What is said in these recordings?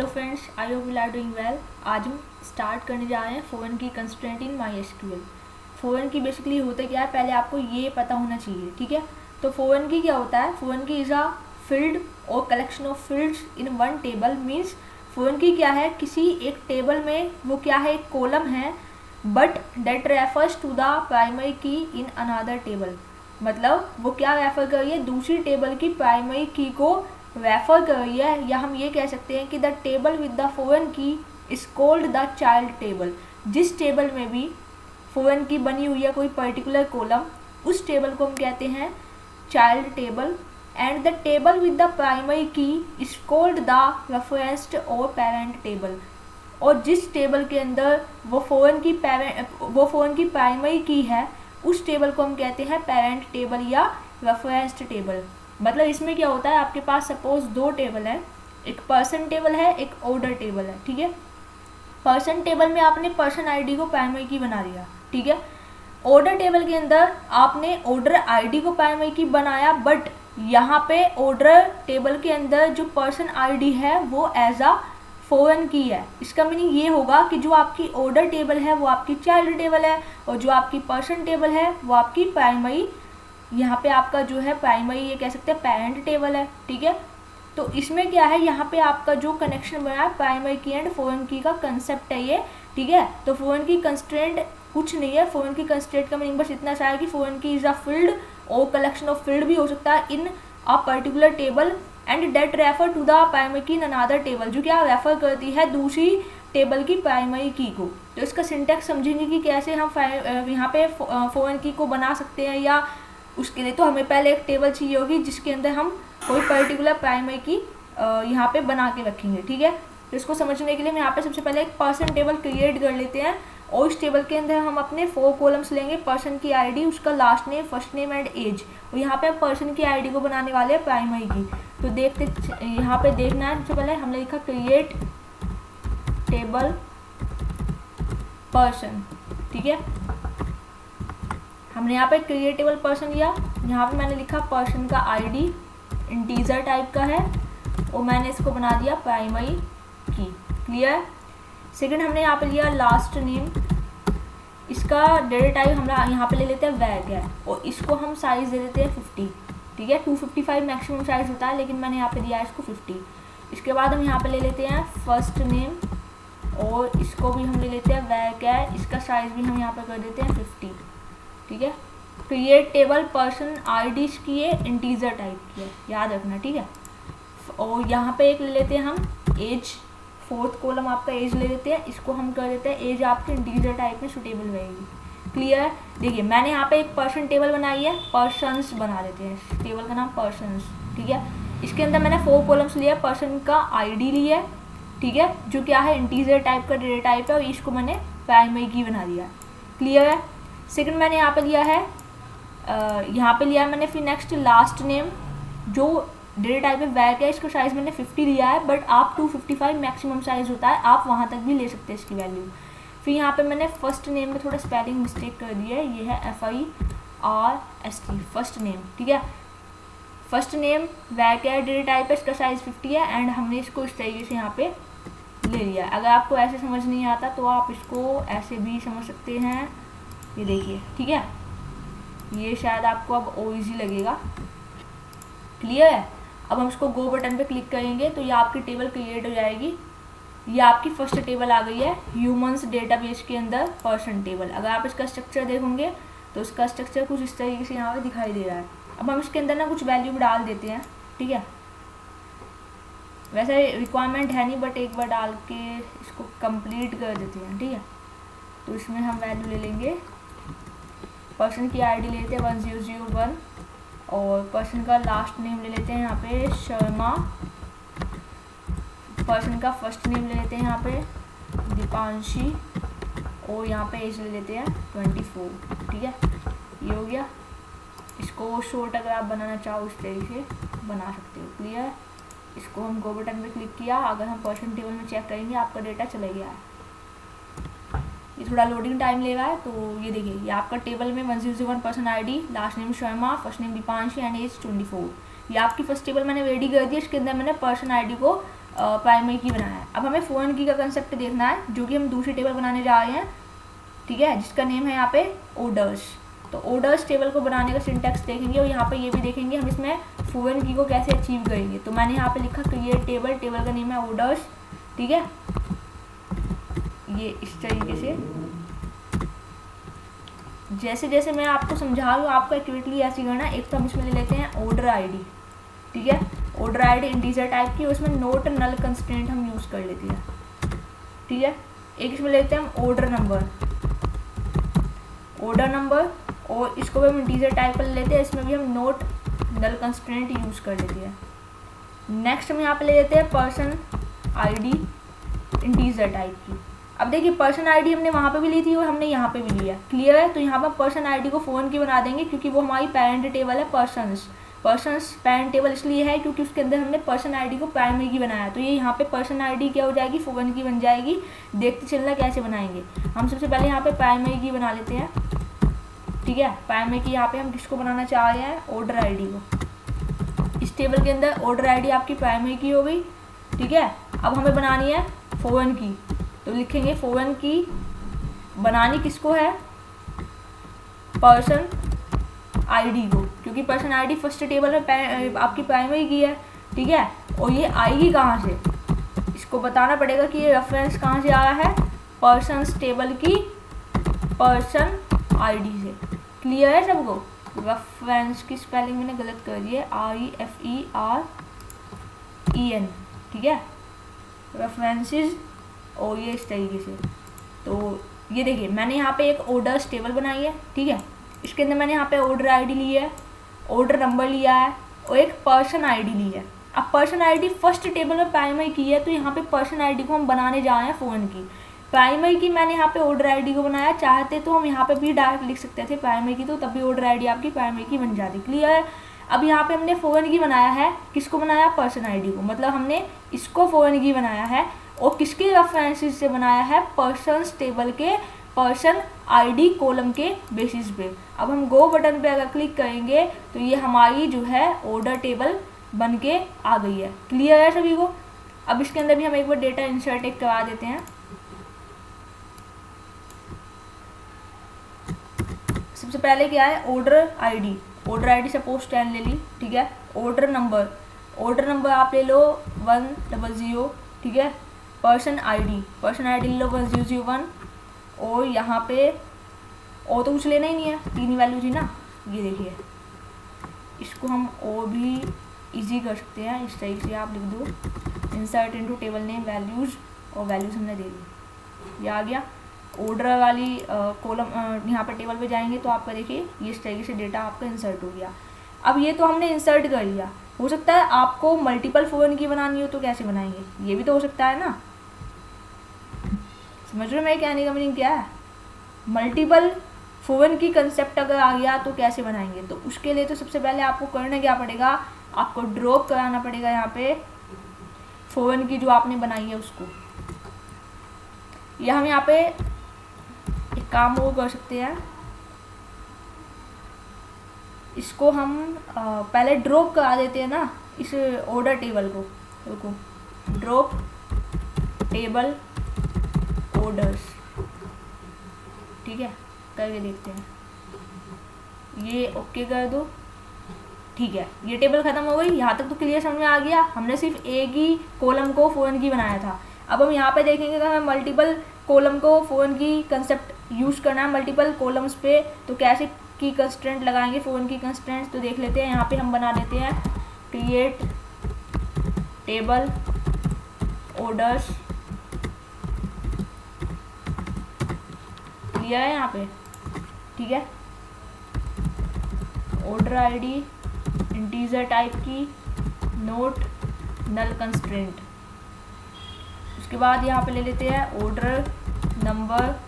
Hello friends, I hope you are doing well. आज हम start करने जा रहे हैं foreign key constraint in MySQL। Foreign key basically होता क्या है, पहले आपको ये पता होना चाहिए, ठीक है। तो फॉरेन की क्या होता है, फॉरेन की इज़ अ फील्ड और collection of fields in one table. Means foreign की क्या है, किसी एक टेबल में वो क्या है, एक कॉलम है, but that refers to the primary key in another table. मतलब वो क्या रेफर कर रही है, दूसरी टेबल की प्राइमरी की को रेफर कर रही है, या हम ये कह सकते हैं कि the table with the foreign key is called the child table. जिस टेबल में भी फॉरेन की बनी हुई है कोई पर्टिकुलर कॉलम, उस टेबल को हम कहते हैं child table. And the table with the primary की इज कॉल्ड द रेफरेंस्ड और पेरेंट टेबल। और जिस टेबल के अंदर वो फॉरेन की प्राइमरी की है, उस टेबल को हम कहते हैं पेरेंट टेबल या रेफरेंस्ड टेबल। मतलब इसमें क्या होता है, आपके पास सपोज दो टेबल है, एक पर्सन टेबल है, एक ऑर्डर टेबल है, ठीक है। पर्सन टेबल में आपने पर्सन आईडी को प्राइमरी की बना दिया, ठीक है। ऑर्डर टेबल के अंदर आपने ऑर्डर आईडी को प्राइमरी की बनाया, बट यहाँ पे ऑर्डर टेबल के अंदर जो पर्सन आईडी है वो एज अ फॉरेन की है। इसका मीनिंग ये होगा कि जो आपकी ऑर्डर टेबल है वो आपकी चाइल्ड टेबल है, और जो आपकी पर्सन टेबल है वो आपकी प्राइमरी, यहाँ पे आपका जो है प्राइमरी ये कह सकते हैं पेरेंट टेबल है, ठीक है। तो इसमें क्या है, यहाँ पे आपका जो कनेक्शन बना है प्राइमरी की एंड फॉरेन की का कंसेप्ट है ये, ठीक है। तो फॉरेन की कंस्ट्रेंट कुछ नहीं है, फॉरेन की कंस्ट्रेंट का मीनिंग बस इतना सा है कि foreign key is a field, और कलेक्शन ऑफ फील्ड भी हो सकता है in a particular table, and that refer to the primary key in another table, जो क्या रेफर करती है दूसरी टेबल की प्राइमरी की को। तो इसका सिंटैक्स समझेंगे कि कैसे हम यहाँ पे फॉरेन की को बना सकते हैं, या उसके लिए तो हमें पहले एक टेबल चाहिए होगी जिसके अंदर हम कोई पर्टिकुलर प्राइमरी की यहाँ पे बना के रखेंगे, ठीक है। तो इसको समझने के लिए हम यहाँ पे सबसे पहले एक पर्सन टेबल क्रिएट कर लेते हैं, और इस टेबल के अंदर हम अपने 4 कॉलम्स लेंगे, पर्सन की आईडी, उसका last name, first name and age. और यहाँ पे हम पर्सन की आईडी को बनाने वाले हैं प्राइमरी की। तो देखते यहाँ पे देखना है, सबसे पहले हमने लिखा क्रिएट टेबल पर्सन, ठीक है। हमने यहाँ पे क्रिएटेबल पर्सन लिया, यहाँ पे मैंने लिखा पर्सन का आईडी इंटीजर टाइप का है, और मैंने इसको बना दिया प्राइमरी की। क्लियर। सेकंड हमने यहाँ पे लिया लास्ट नेम, इसका डेटा टाइप हम यहाँ पे ले लेते हैं वैग है, और इसको हम साइज दे देते हैं 50, ठीक है। 255 मैक्सिमम साइज होता है, लेकिन मैंने यहाँ पे दिया है इसको 50। इसके बाद हम यहाँ पे ले लेते हैं फर्स्ट नेम, और इसको भी हम ले लेते हैं वैग है, इसका साइज भी हम यहाँ पे कर देते हैं 50, ठीक है। क्रिएट टेबल पर्सन आईडी की ये इंटीजर टाइप की है, याद रखना, ठीक है। और यहाँ पे एक ले लेते हैं हम एज, 4th कॉलम आपका एज ले लेते हैं, इसको हम कर देते हैं एज आपके इंटीजर टाइप में सुटेबल रहेगी। क्लियर। देखिए मैंने यहाँ पे एक पर्सन टेबल बनाई है, पर्सन्स बना देते हैं, टेबल का नाम पर्सन्स, ठीक है। इसके अंदर मैंने 4 कॉलम्स लिया, पर्सन का आईडी लिया है, ठीक है, जो क्या है इंटीजर टाइप का डेटा टाइप है, और इसको मैंने प्राइमरी की बना दिया। क्लियर है। सेकंड मैंने यहाँ पे लिया है मैंने फिर नेक्स्ट लास्ट नेम, जो डेटा टाइप में वैग है, इसका साइज़ मैंने 50 लिया है, बट आप 255 मैक्सिमम साइज़ होता है, आप वहाँ तक भी ले सकते हैं इसकी वैल्यू। फिर यहाँ पे मैंने फर्स्ट नेम में थोड़ा स्पेलिंग मिस्टेक कर दी है, ये है FIRST फर्स्ट नेम, ठीक है। फर्स्ट नेम वैग है, डेटा टाइप है, इसका साइज़ 50 है, एंड हमने इसको इस तरीके से यहाँ पे ले लिया है। अगर आपको ऐसे समझ नहीं आता तो आप इसको ऐसे भी समझ सकते हैं, ये देखिए, ठीक है। ये शायद आपको अब और ईजी लगेगा। क्लियर है। अब हम इसको गो बटन पे क्लिक करेंगे तो ये आपकी टेबल क्रिएट हो जाएगी। ये आपकी फर्स्ट टेबल आ गई है ह्यूमंस डेटाबेस के अंदर पर्सन टेबल। अगर आप इसका स्ट्रक्चर देखोगे तो इसका स्ट्रक्चर कुछ इस तरीके से यहाँ पे दिखाई दे रहा है। अब हम इसके अंदर ना कुछ वैल्यू डाल देते हैं, ठीक है। वैसे रिक्वायरमेंट है नहीं, बट एक बार डाल के इसको कंप्लीट कर देते हैं, ठीक है। तो इसमें हम वैल्यू ले लेंगे, पर्सन की आईडी लेते हैं 1001, और पर्सन का लास्ट नेम ले लेते हैं यहाँ पे शर्मा, पर्सन का फर्स्ट नेम ले लेते हैं यहाँ पे दीपांशी, और यहाँ पे एज ले लेते हैं 24, ठीक है। ये हो गया। इसको शॉर्ट अगर आप बनाना चाहो इस तरीके से बना सकते हो। क्लियर। इसको हम गो बटन पे क्लिक किया, अगर हम पर्सन टेबल में चेक करेंगे आपका डेटा चला गया है। ये थोड़ा लोडिंग टाइम ले रहा है, तो ये देखिए ये आपका टेबल में 1001 person ID, last name Sharma, first name Deepanshi and age 24। ये आपकी फर्स्ट टेबल मैंने रेडी कर दी। इसके अंदर मैंने पर्सन आईडी को प्राइमरी की बनाया है। अब हमें फॉरेन की का कंसेप्ट देखना है, जो कि हम दूसरी टेबल बनाने जा रहे हैं, ठीक है, जिसका नेम है यहाँ पे ऑर्डर्स। तो ऑर्डर्स टेबल को बनाने का सिंटैक्स देखेंगे और यहाँ पे ये भी देखेंगे हम इसमें फॉरेन की को कैसे अचीव करेंगे। तो मैंने यहाँ पे लिखा क्रिएट टेबल, टेबल का नेम है ऑर्डर्स, ठीक है। ये इस तरीके से जैसे जैसे मैं आपको समझा रहा हूँ आपको एक्यूरेटली ऐसे करना है। एक तो हम इसमें ले लेते हैं ऑर्डर आईडी, ठीक है, ऑर्डर आईडी इंटीजर टाइप की, उसमें नोट नल कंस्ट्रेंट हम यूज़ कर लेते हैं, ठीक है। एक इसमें लेते हैं हम ऑर्डर नंबर, और इसको भी हम इंटीजर टाइप कर लेते हैं, इसमें भी हम नोट नल कंस्ट्रेंट यूज़ कर लेते हैं। नेक्स्ट हम यहाँ पे ले लेते हैं पर्सन आईडी इंटीजर टाइप की। अब देखिए पर्सन आईडी हमने वहाँ पे भी ली थी और हमने यहाँ पे भी लिया, क्लियर है। तो यहाँ पर पर्सन आईडी को फॉरेन की बना देंगे क्योंकि वो हमारी पेरेंट टेबल है। पर्सन्स पेरेंट टेबल इसलिए है क्योंकि उसके अंदर हमने पर्सन आईडी को प्राइमरी की बनाया, तो ये यहाँ पे पर्सन आईडी क्या हो जाएगी, फॉरेन की बन जाएगी। देखते चलना कैसे बनाएंगे। हम सबसे पहले यहाँ पे प्राइमरी की बना लेते हैं, ठीक है। प्राइमरी की यहाँ पे हम किसको बनाना चाह रहे हैं, ऑर्डर आईडी को। इस टेबल के अंदर ऑर्डर आईडी आपकी प्राइमरी की हो गई, ठीक है। अब हमें बनानी है फॉरेन की, तो लिखेंगे फॉरेन की बनानी किसको है, पर्सन आईडी को, क्योंकि पर्सन आईडी फर्स्ट टेबल में आपकी प्राइमरी की है, ठीक है। और ये आएगी कहाँ से, इसको बताना पड़ेगा कि ये रेफरेंस कहाँ से आया है, पर्सन्स टेबल की पर्सन आईडी से। क्लियर है सबको। रेफरेंस की स्पेलिंग मैंने गलत कर दी है, REFEREN, ठीक है, रेफरेंसेस। और ये इस तरीके से। तो ये देखिए मैंने यहाँ पे एक ऑर्डर्स टेबल बनाई है, ठीक है। इसके अंदर मैंने यहाँ पे ऑर्डर आईडी ली है, ऑर्डर नंबर लिया है और एक पर्सन आईडी ली है। अब पर्सन आईडी फर्स्ट टेबल में प्राइमरी की है, तो यहाँ पे पर्सन आईडी को हम बनाने जा रहे हैं फॉरेन की। प्राइमरी की मैंने यहाँ पे ऑर्डर आईडी को बनाया, चाहते तो हम यहाँ पे भी डायरेक्ट लिख सकते थे प्राइमरी की, तो तब भी ऑर्डर आईडी आपकी प्राइमरी की बन जाती। क्लियर है। अब यहाँ पे हमने फॉरेन की बनाया है, किसको बनाया, पर्सन आईडी को, मतलब हमने इसको फॉरेन की बनाया है और किसके रेफरेंसेस से बनाया है, पर्सन्स टेबल के पर्सन आईडी कॉलम के बेसिस पे। अब हम गो बटन पे अगर क्लिक करेंगे तो ये हमारी जो है ऑर्डर टेबल बन के आ गई है। क्लियर है सभी को। अब इसके अंदर भी हम एक बार डेटा इंसर्ट एक करवा देते हैं। सबसे पहले क्या है, ऑर्डर आईडी सपोज 10 ले ली, ठीक है। ऑर्डर नंबर आप ले लो 100, ठीक है। पर्सन आईडी ले लो 1001, और यहाँ पे और तो कुछ लेना ही नहीं है, 3 ही वैल्यू थी ना। ये देखिए इसको हम और भी इजी कर सकते हैं, इस तरीके से आप लिख दो insert into table name values, और वैल्यूज़ हमने दे दी। ये आ गया ऑर्डर वाली कॉलम। यहाँ पर टेबल पे जाएंगे तो आपका देखिए ये इस तरीके से डेटा आपका इंसर्ट हो गया। अब ये तो हमने इंसर्ट कर लिया। हो सकता है आपको मल्टीपल फॉरेन की बनानी हो तो कैसे बनाएंगे, ये भी तो हो सकता है ना। समझ रहे हो मेरे कहने का मीनिंग क्या है। मल्टीपल फॉरेन की कंसेप्ट अगर आ गया तो कैसे बनाएंगे, तो उसके लिए तो सबसे पहले आपको करना क्या पड़ेगा, आपको ड्रॉप कराना पड़ेगा यहाँ पे फॉरेन की जो आपने बनाई है उसको। या हम यहाँ पे एक काम वो कर सकते हैं, इसको हम पहले ड्रॉप करा देते हैं ना इस ऑर्डर टेबल को। रुको, ड्रॉप टेबल ऑर्डर्स, ठीक है, करके देखते हैं। ये ओके कर दो, ठीक है। ये टेबल खत्म हो गई। यहाँ तक तो क्लियर समझ में आ गया। हमने सिर्फ एक ही कॉलम को फॉरेन की बनाया था। अब हम यहाँ पे देखेंगे कि हमें मल्टीपल कॉलम को फॉरेन की कंसेप्ट यूज़ करना है मल्टीपल कॉलम्स पे, तो कैसे की कंस्ट्रेंट लगाएंगे फॉरेन की कंस्ट्रेंट्स, तो देख लेते हैं। यहाँ पे हम बना देते हैं क्रिएट टेबल ऑर्डर्स, क्लियर है यहाँ पे, ठीक है। ऑर्डर आईडी इंटीजर टाइप की, नोट नल कंस्ट्रेंट। उसके बाद यहाँ पे ले लेते हैं ऑर्डर नंबर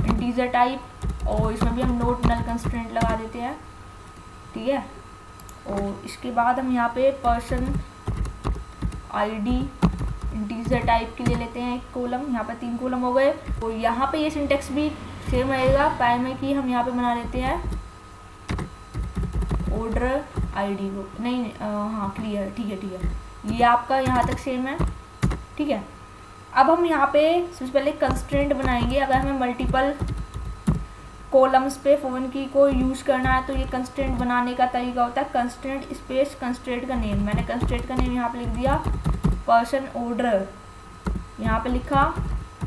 इंटीजर टाइप, और इसमें भी हम नोट नल कंस्ट्रेंट लगा देते हैं, ठीक है। और इसके बाद हम यहाँ पे पर्सन आईडी इंटीजर टाइप के ले लेते हैं एक कॉलम। यहाँ पे 3 कॉलम हो गए। और यहाँ पे ये सिंटेक्स भी सेम रहेगा। प्राइमरी की हम यहाँ पे बना लेते हैं ऑर्डर आईडी को, नहीं हाँ क्लियर, ठीक है। ये आपका यहाँ तक सेम है, ठीक है। अब हम यहाँ पे सबसे पहले कंस्ट्रेंट बनाएंगे। अगर हमें मल्टीपल कॉलम्स पे फोन की को यूज़ करना है तो ये कंस्ट्रेंट बनाने का तरीका होता है कंस्ट्रेंट स्पेस कंस्ट्रेंट का नेम। मैंने कंस्ट्रेंट का नेम यहाँ पे लिख दिया पर्सन ऑर्डर, यहाँ पे लिखा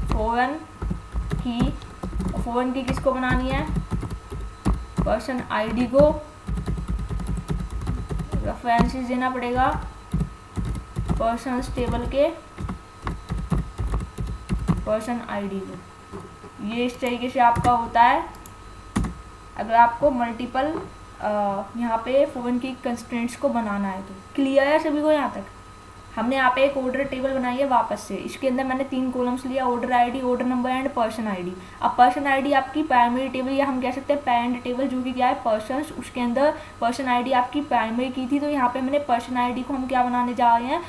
फोन की। और फोन की किसको बनानी है? पर्सन आईडी को। रेफरेंसेस देना पड़ेगा पर्सन टेबल के पर्सन आईडी को। ये इस तरीके से आपका होता है अगर आपको मल्टीपल यहाँ पे फोन की कंस्ट्रेंट्स को बनाना है तो। क्लियर है सभी को यहाँ तक? हमने यहाँ पे एक ऑर्डर टेबल बनाई है वापस से। इसके अंदर मैंने 3 कॉलम्स लिया, order ID, order number and person ID. अब पर्सन आईडी आपकी प्राइमरी टेबल या हम कह सकते हैं पेरेंट टेबल, जो कि क्या है पर्सन्स, उसके अंदर पर्सन आईडी आपकी प्राइमरी की थी। तो यहाँ पे मैंने पर्सन आईडी को हम क्या बनाने जा रहे हैं,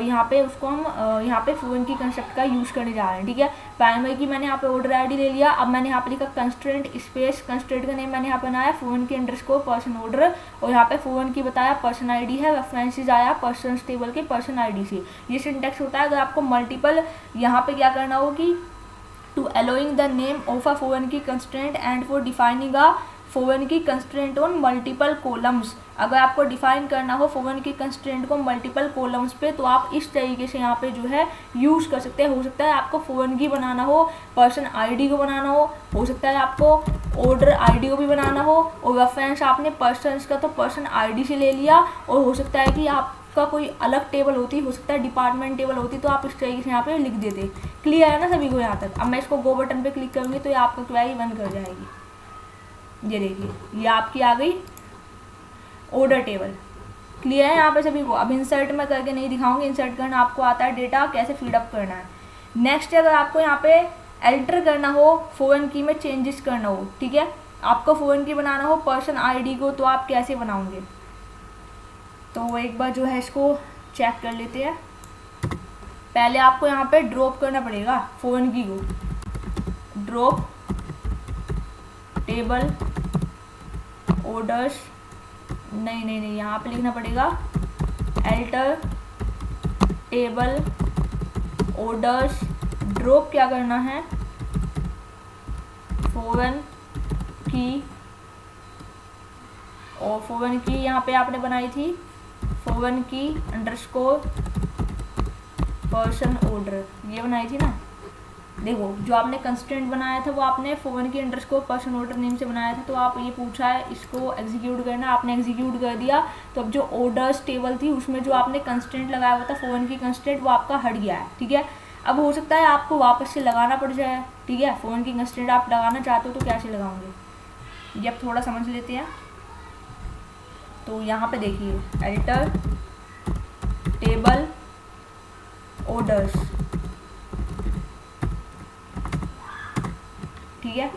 यहाँ पे उसको हम यहाँ पे फोन की कंसेप्ट का यूज़ करने जा रहे हैं, ठीक है। प्राइमरी की मैंने यहाँ पे ऑर्डर आईडी ले लिया। अब मैंने यहाँ पे लिखा कंस्ट्रेंट स्पेस कंस्ट्रेंट का नेम मैंने यहाँ पे बनाया फोन की अंडरस्कोर पर्सन ऑर्डर, और यहाँ पे फोन की बताया पर्सन आईडी है, रेफरेंसेस आया पर्सन टेबल के पर्सन आईडी से। ये सिंटैक्स होता है। अगर आपको मल्टीपल यहाँ पे क्या करना हो कि to allowing the name of a foreign key constraint and for defining a foreign key constraint on multiple columns. अगर आपको डिफाइन करना हो फोन की कंस्ट्रेंट को मल्टीपल कॉलम्स पे तो आप इस तरीके से यहाँ पे जो है यूज़ कर सकते हैं। हो सकता है आपको फोन की बनाना हो, पर्सन आईडी को बनाना हो सकता है आपको ऑर्डर आईडी को भी बनाना हो, और रेफरेंस आपने पर्सन का तो पर्सन आईडी से ले लिया, और हो सकता है कि आपका कोई अलग टेबल होती, हो सकता है डिपार्टमेंट टेबल होती, तो आप इस तरीके से यहाँ पे लिख देते। क्लियर है ना सभी को यहाँ तक? अब मैं इसको गो बटन पे क्लिक करूँगी तो ये आपका क्वेरी बंद कर जाएगी। ये देखिए ये आपकी आ गई ऑर्डर टेबल। क्लियर है यहाँ पे सभी को? अब इंसर्ट में करके नहीं दिखाऊंगी, इंसर्ट करना आपको आता है, डेटा कैसे फीडअप करना है। नेक्स्ट अगर आपको यहाँ पे एल्टर करना हो, फोन की में चेंजेस करना हो, ठीक है, आपको फोन की बनाना हो पर्सन आईडी को, तो आप कैसे बनाओगे? तो एक बार जो है इसको चेक कर लेते हैं। पहले आपको यहाँ पे ड्रॉप करना पड़ेगा फोन की को, ड्रॉप टेबल ऑर्डर्स, नहीं यहाँ पे लिखना पड़ेगा एल्टर टेबल ऑर्डर्स। ड्रॉप क्या करना है? फोन की, और फोन की यहाँ पे आपने बनाई थी फोन की अंडरस्कोर पर्सन ऑर्डर, ये बनाई थी ना। देखो जो आपने कंस्ट्रेंट बनाया था वो आपने फोन की अंडरस्कोर पर्सन ऑर्डर नेम से बनाया था, तो आप ये पूछा है इसको एग्जीक्यूट करना, आपने एग्जीक्यूट कर दिया। तो अब जो ऑर्डर्स टेबल थी उसमें जो आपने कंस्ट्रेंट लगाया हुआ था फोन की कंस्ट्रेंट, वो आपका हट गया है, ठीक है। अब हो सकता है आपको वापस से लगाना पड़ जाए, ठीक है। फोन की कंस्ट्रेंट आप लगाना चाहते हो तो कैसे लगाओगे, ये अब थोड़ा समझ लेते हैं। तो यहाँ पे देखिए एल्टर टेबल ऑर्डर्स, ठीक है,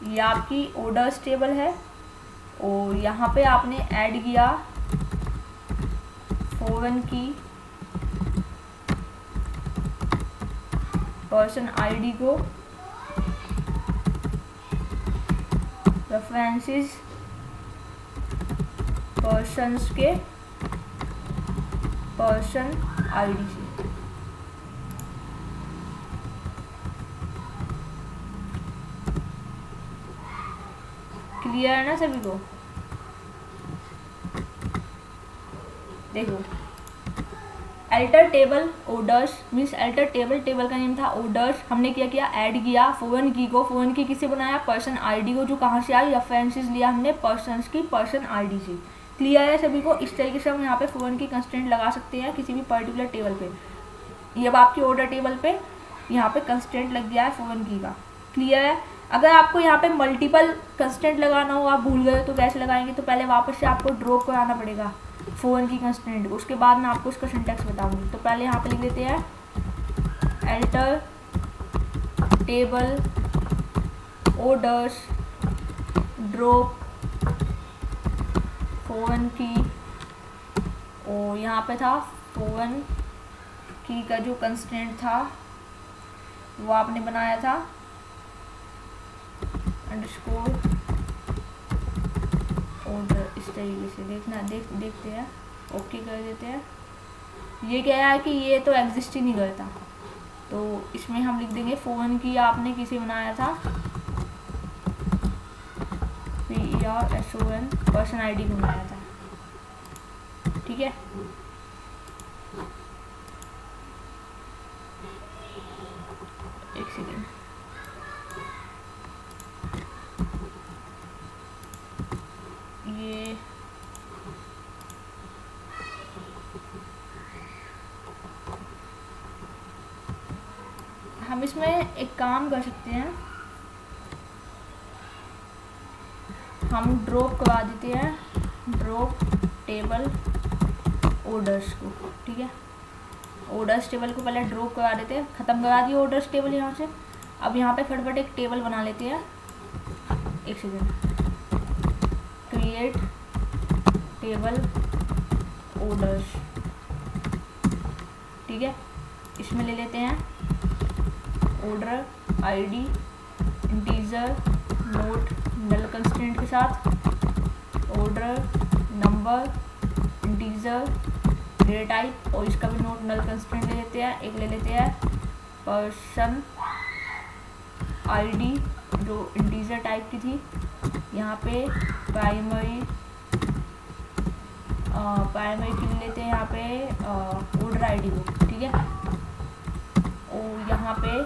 ये आपकी ऑर्डर्स टेबल है, और यहाँ पे आपने ऐड किया फोन की पर्सन आईडी को, रेफरेंसेस पर्सन्स के पर्सन आईडी से। क्लियर है ना सभी को? देखो alter table orders means alter table का नेम था ऑर्डर्स, हमने क्या किया ऐड किया फोन की को, फोन की किसे बनाया पर्सन आईडी को, जो कहाँ से आई रेफरेंसेस लिया हमने पर्सन्स की पर्सन आईडी से। क्लियर है सभी को? इस तरीके से हम यहाँ पे फोन की कंस्ट्रेंट लगा सकते हैं किसी भी पर्टिकुलर टेबल पे। ये अब आपकी ऑर्डर टेबल पे यहाँ पे कंस्ट्रेंट लग गया है फोन की का। क्लियर है? अगर आपको यहाँ पे मल्टीपल कंस्ट्रेंट लगाना हो, आप भूल गए तो कैसे लगाएंगे? तो पहले वापस से आपको ड्रॉप कराना पड़ेगा फोन की कंस्ट्रेंट, उसके बाद मैं आपको उसका सिंटैक्स बताऊंगी। तो पहले यहाँ पे लिख देते हैं alter table orders drop phone की, और यहाँ पे था फोन की का जो कंस्ट्रेंट था वो आपने बनाया था अंडरस्कोर ऑर्डर, इस तरीके से देखना देखते हैं, ओके कर देते हैं। ये क्या है कि ये तो एग्जिस्ट ही नहीं करता, तो इसमें हम लिख देंगे फोन की आपने किसे बनाया था, PERSON पर्सन आईडी को बनाया था, ठीक है। एक सेकेंड, ये हम इसमें एक काम कर सकते हैं, हम ड्रॉप करवा देते हैं, ड्रॉप टेबल ऑर्डर्स को, ठीक है। ऑर्डर्स टेबल को पहले ड्रॉप करवा देते हैं, ख़त्म करा दिए ऑर्डर्स टेबल यहाँ से। अब यहाँ पे फटाफट एक टेबल बना लेते हैं, एक सेकेंड, क्रिएट टेबल ऑर्डर्स, ठीक है। इसमें ले लेते हैं ऑर्डर आईडी इंटीजर नोट नल कंस्टेंट के साथ, order number integer data type, और इसका भी नोट नल कंस्टेंट ले लेते हैं। एक ले लेते हैं पर्सन आईडी जो इंटीजर टाइप की थी, यहाँ पे प्राइमरी की ले लेते हैं यहाँ पे ऑर्डर आईडी को, ठीक है। और यहाँ पे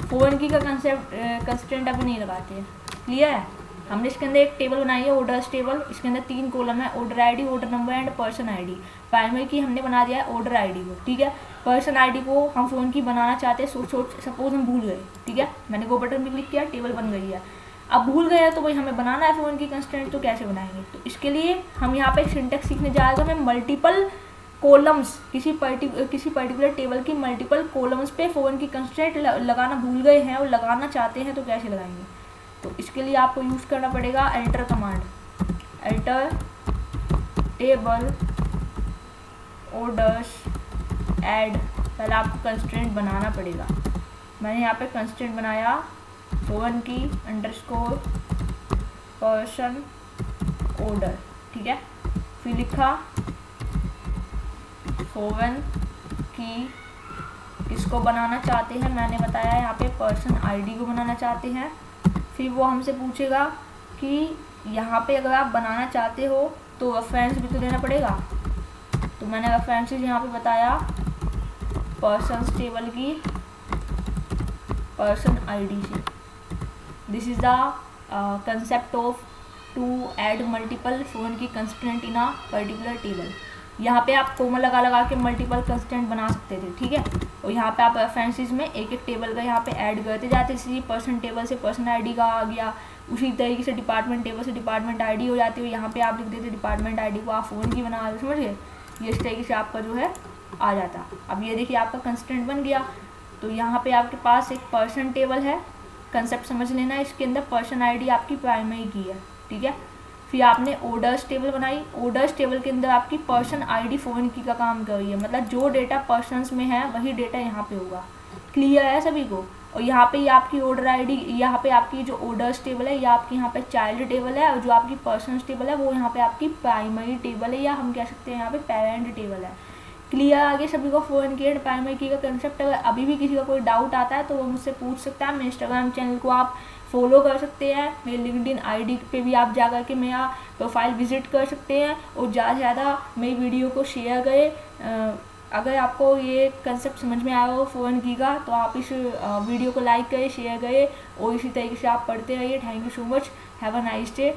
फोन की का कंस्टेंट अभी नहीं लगाते हैं, क्लियर है। हमने इसके अंदर एक टेबल बनाई है ऑर्डर्स टेबल, इसके अंदर 3 कॉलम है, order ID, order number and person ID. Primary की हमने बना दिया है ऑर्डर आईडी को, ठीक है। पर्सन आईडी को हम फ़ोन की बनाना चाहते हैं, सपोज हम भूल गए, ठीक है, मैंने गो बटन में क्लिक किया, टेबल बन गई है। अब भूल गए तो भाई हमें बनाना है फ़ोन की कंस्टेंट, तो कैसे बनाएंगे, तो इसके लिए हम यहाँ पे सिंटेक्स सीखने जा रहे हैं। हमें मल्टीपल कॉलम्स, किसी पर्टिकुलर टेबल की मल्टीपल कॉलम्स पे फ़ोन की कंस्टेंट लगाना भूल गए हैं और लगाना चाहते हैं, तो कैसे लगाएंगे। तो इसके लिए आपको यूज़ करना पड़ेगा alter command, alter table orders add. पहले आपको कंस्ट्रेंट बनाना पड़ेगा, मैंने यहाँ पे कंस्ट्रेंट बनाया फोन की अंडरस्कोर पर्सन ऑर्डर, ठीक है। फिर लिखा फोन की किसको बनाना चाहते हैं, मैंने बताया यहाँ पे पर्सन आईडी को बनाना चाहते हैं। फिर वो हमसे पूछेगा कि यहाँ पे अगर आप बनाना चाहते हो तो रेफरेंस भी तो देना पड़ेगा, तो मैंने रेफरेंसेस यहाँ पे बताया पर्सन टेबल की पर्सन आईडी से। This is the concept of to add multiple foreign key constraint in a particular table. यहाँ पे आप कोमा लगा लगा के मल्टीपल कंस्टेंट बना सकते थे, ठीक है। और यहाँ पे आप रेफरेंसेस में एक एक टेबल का यहाँ पे ऐड करते जाते, इसलिए पर्सन टेबल से पर्सन आईडी का आ गया, उसी तरीके से डिपार्टमेंट टेबल से डिपार्टमेंट आईडी हो जाती है। यहाँ पे आप लिख देते डिपार्टमेंट आईडी को आप फ़ोन की बना, समझ गए, ये इस तरीके से आपका जो है आ जाता। अब ये देखिए आपका कंस्टेंट बन गया। तो यहाँ पे आपके पास एक पर्सन टेबल है, कंसेप्ट समझ लेना है, इसके अंदर पर्सन आईडी आपकी प्राइमरी की है, ठीक है। फिर आपने ऑर्डर्स टेबल बनाई, ऑर्डर्स टेबल के अंदर आपकी पर्सन आईडी फ़ोन की का काम कर रही है, मतलब जो डेटा पर्सन्स में है वही डेटा यहाँ पे होगा, क्लियर है सभी को। और यहाँ पे ये आपकी ऑर्डर आईडी, यहाँ पे आपकी जो ऑर्डर्स टेबल है ये आपकी यहाँ पे चाइल्ड टेबल है, और जो आपकी पर्सन्स टेबल है वो यहाँ पे आपकी प्राइमरी टेबल है, या हम कह सकते हैं यहाँ पे पेरेंट टेबल है। क्लियर आगे सभी को फोन की एंड प्राइमरी की का कंसेप्ट। अगर अभी भी किसी का कोई डाउट आता है तो वो मुझसे पूछ सकता है। मेरे इंस्टाग्राम चैनल को आप फॉलो कर सकते हैं, मेरे लिंक्डइन आईडी पे भी आप जा कर के मेरा प्रोफाइल विजिट कर सकते हैं, और ज़्यादा से ज़्यादा मेरी वीडियो को शेयर करें। अगर आपको ये कंसेप्ट समझ में आया हो फ़ोन की का, तो आप इस वीडियो को लाइक करें, शेयर करें, और इसी तरीके से आप पढ़ते रहिए। Thank you so much, have a nice day.